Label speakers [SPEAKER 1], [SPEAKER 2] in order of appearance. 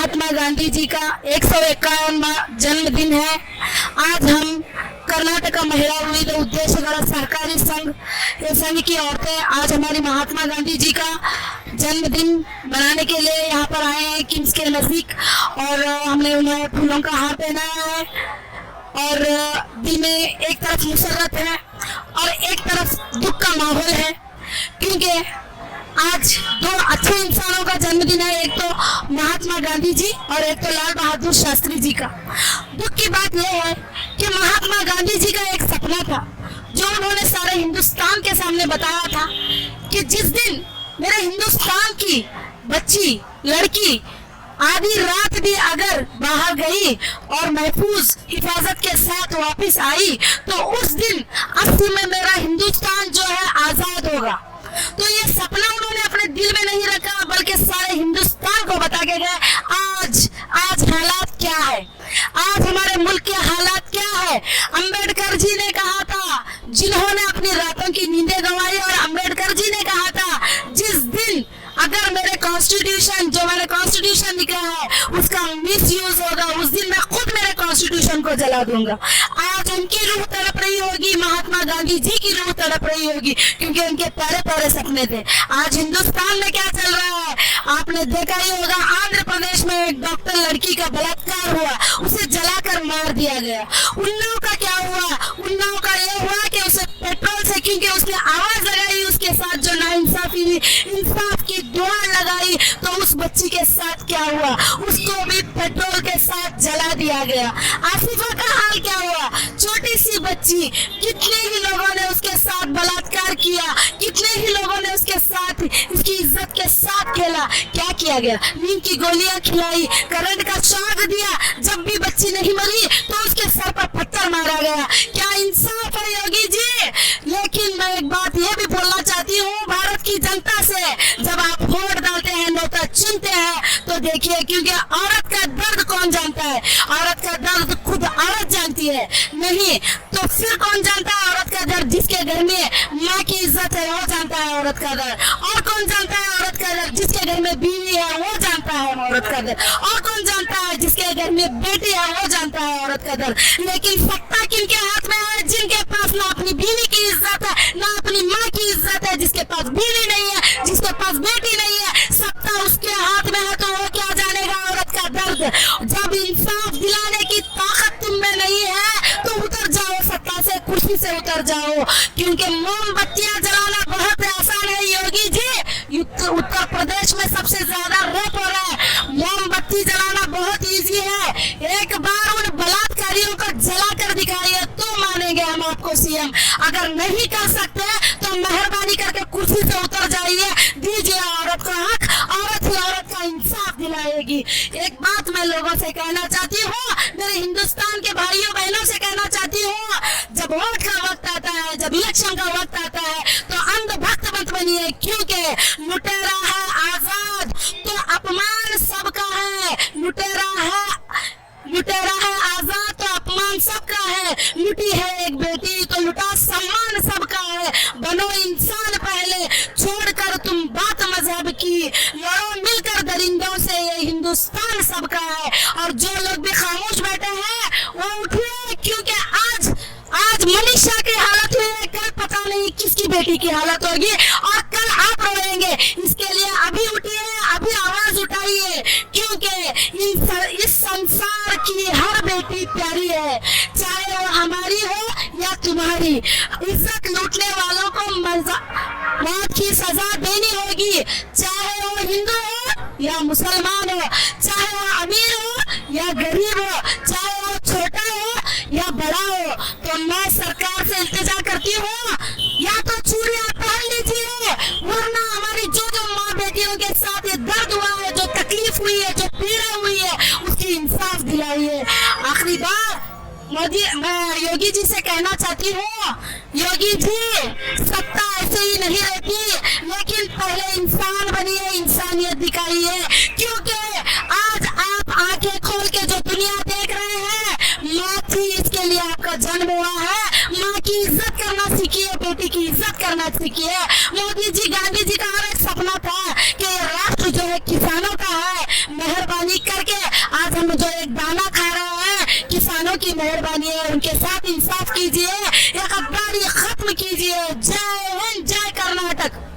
[SPEAKER 1] महात्मा गांधी जी का 151वां जन्मदिन है। आज हम कर्नाटक महिला विविध उद्देश्य सहकारी संघ की औरतें आज हमारी महात्मा गांधी जी का जन्मदिन मनाने के लिए यहाँ पर आए हैं किम्स के नजदीक, और हमने उन्हें फूलों का हार पहनाया है और दिल में एक तरफ मुसरत है और एक तरफ दुख का माहौल है, क्योंकि आज दो अच्छे इंसानों का जन्मदिन है, एक तो महात्मा गांधी जी और एक तो लाल बहादुर शास्त्री जी का। दुख की बात यह है कि महात्मा गांधी जी का एक सपना था जो उन्होंने सारे हिंदुस्तान के सामने बताया था कि जिस दिन मेरे हिंदुस्तान की बच्ची लड़की आधी रात भी अगर बाहर गई और महफूज हिफाजत के साथ वापस आई तो उस दिन असली में मेरा हिंदुस्तान जो है आजाद होगा। तो ये सपना उन्होंने अपने दिल में नहीं रखा बल्कि सारे हिंदुस्तान को बता के गए आज हालात क्या है, आज हमारे मुल्क के हालात क्या है। अंबेडकर जी ने कहा था, जिन्होंने अपनी रातों की नींदें गंवाई, और अंबेडकर जी ने कहा था जिस दिन अगर मेरे कॉन्स्टिट्यूशन जो मैंने कॉन्स्टिट्यूशन लिखा है उसका मिसयूज होगा उस दिन मैं खुद मेरे कॉन्स्टिट्यूशन को जला दूंगा। आज उनकी रूह तड़प रही होगी, महात्मा गांधी जी की रूह तड़प रही होगी, क्योंकि उनके प्यारे प्यारे सपने थे। आज हिंदुस्तान में क्या चल रहा है आपने देखा ही होगा। आंध्र प्रदेश में एक डॉक्टर लड़की का बलात्कार हुआ, उसे जलाकर मार दिया गया। उन्नाव का क्या हुआ, उन्नाव का यह हुआ कि उसे पेट्रोल से, क्योंकि उसने आवाज लगाई उसके साथ जो नाइंसाफी हुई, इंसाफ की दुआ लगाई, तो उस बच्ची के साथ क्या हुआ, उसको भी पेट्रोल के साथ जला दिया गया। आसिफा का हाल क्या हुआ, छोटी सी बच्ची, कितने ही लोगों ने उसके साथ बलात्कार किया, कितने ही लोगों ने उसके साथ इसकी इज्जत के साथ खेला। क्या किया गया, नींद की गोलियां खिलाई, करंट का शॉक दिया, जब भी बच्ची नहीं मरी तो उसके सर पर पत्थर मारा गया। क्या इंसाफ है योगी जी। लेकिन मैं एक बात यह भी बोलना चाहती हूँ भारत की जनता से, जब आप वोट डालते हैं, नोटा चुनते हैं, तो देखिए, क्योंकि औरत का दर्द कौन जानता है, औरत का दर्द खुद औरत जानती है, नहीं तो फिर कौन जानता है औरत का दर्द। जिसके घर में माँ की इज्जत है वो जानता है औरत का दर्द, और कौन जानता है औरत का दर्द, जिसके घर में बीवी है वो जानता है औरत का दर्द, और कौन जानता है जिसके घर में बेटी है वो जानता है औरत का दर्द। लेकिन सत्ता किनके हाथ में है, जिनके पास ना अपनी बीवी की इज्जत है ना अपनी माँ की इज्जत है, जिसके पास बीवी नहीं है, जिसके पास बेटी नहीं है, सत्ता उसके हाथ में है, तो वो क्या जानेगा औरत का दर्द। जब इंसाफ दिलाने की ताकत तुम में नहीं है तो उतर जाओ, सत्ता से कुर्सी से उतर जाओ, क्योंकि मोमबत्तियां जलाना बहुत आसान है योगी जी। उत्तर प्रदेश में सबसे ज्यादा रेप हो रहा है, मोमबत्ती जलाना बहुत इजी है। एक बार उन बलात्कारियों को जलाकर दिखाइए तो मानेंगे हम आपको सीएम। अगर नहीं कर सकते तो मेहरबानी करके कुर्सी से उतर जाइए, दीजिए औरत को हक, औरत ही औरत का इंसाफ दिलाएगी। एक बात मैं लोगों से कहना चाहती हूँ, मेरे हिंदुस्तान के भाइयों बहनों से कहना चाहती हूँ, जब वोट का वक्त आता है, जब इलेक्शन का वक्त आता है तो अंधभक्त मत बनिए, क्योंकि लुटेरा है आजाद तो अपमान सबका है, लुटेरा है आजाद तो अपमान सबका है, लुटी है एक बेटी तो लुटा सम्मान सबका है। बनो इंसान पहले, छोड़कर तुम बात मजहब की, लड़ो मिलकर दरिंदों से, ये हिंदुस्तान सबका है। और जो लोग भी खामोश बैठे हैं वो उठिए, क्योंकि आज मनीषा की हालत हुई है, कल पता नहीं किसकी बेटी की हालत होगी, और कल आप रोएंगे। इसके लिए अभी उठिए, अभी आवाज उठाइए, क्योंकि इस संसार की हर बेटी प्यारी है, चाहे वो हमारी हो या तुम्हारी। इज्जत लूटने वालों को मौत की सजा देनी होगी, चाहे वो हिंदू हो या मुसलमान हो, चाहे वो अमीर हो या गरीब हो, चाहे वो छोटा हो या बड़ा हो। तो मैं सरकार से इल्तिजा करती हूँ, या तो चूड़ियां पहन लीजिए, वरना हमारी जो माँ बेटियों के साथ ये दर्द हुआ है, जो तकलीफ हुई है, जो पीड़ा हुई है, उसकी इंसाफ दिलाइए। आखिरी बार मैं योगी जी से कहना चाहती हूँ, योगी जी सत्ता ऐसे ही नहीं रहती, लेकिन पहले इंसान बनिए, इंसानियत दिखाइए, क्योंकि आज आप आंखें खोल के जो दुनिया देख रहे हैं, माँ थी इसके लिए आपका जन्म हुआ है। माँ की इज्जत करना सीखिए, बेटी की इज्जत करना सीखिए। मोदी जी, गांधी जी का हर एक सपना था कि राष्ट्र जो है किसानों का है। मेहरबानी मेहरबानी करके आज हम जो एक दाना खा रहे हैं, किसानों की मेहरबानी है, उनके साथ इंसाफ कीजिए, ये गद्दारी खत्म कीजिए। जय हिंद, जय कर्नाटक।